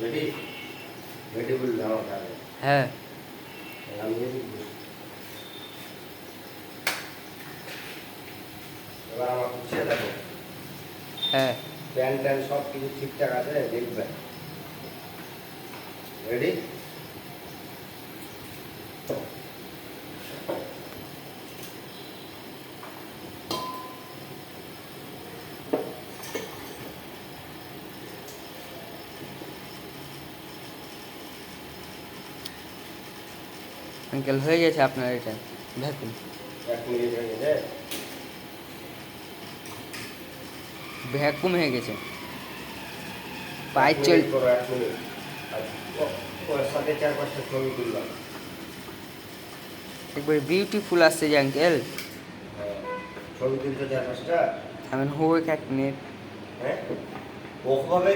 ready ready বললে আমার কাছে হ্যাঁ আমি এবার আমার খুঁজে দেখো হ্যাঁ প্যান্ট ট্যান্ট সব কিছু ঠিকঠাক আছে দেখবেন রেডি আঙ্কেল হয়ে গেছে আপনার এটা দেখুন 1 মিনিট হয়ে গেছে ভ্যাকুম হয়ে গেছে 1 পাইপ চল মিনিট করো 1 মিনিট আর ওর সাথে 4-5টা ছবি তুললাম একবার বিউটিফুল আসছে যে আঙ্কেল হ্যাঁ ছবি তুলতে 4-5টা আমি হো এক মিনিট হ্যাঁ ও হবে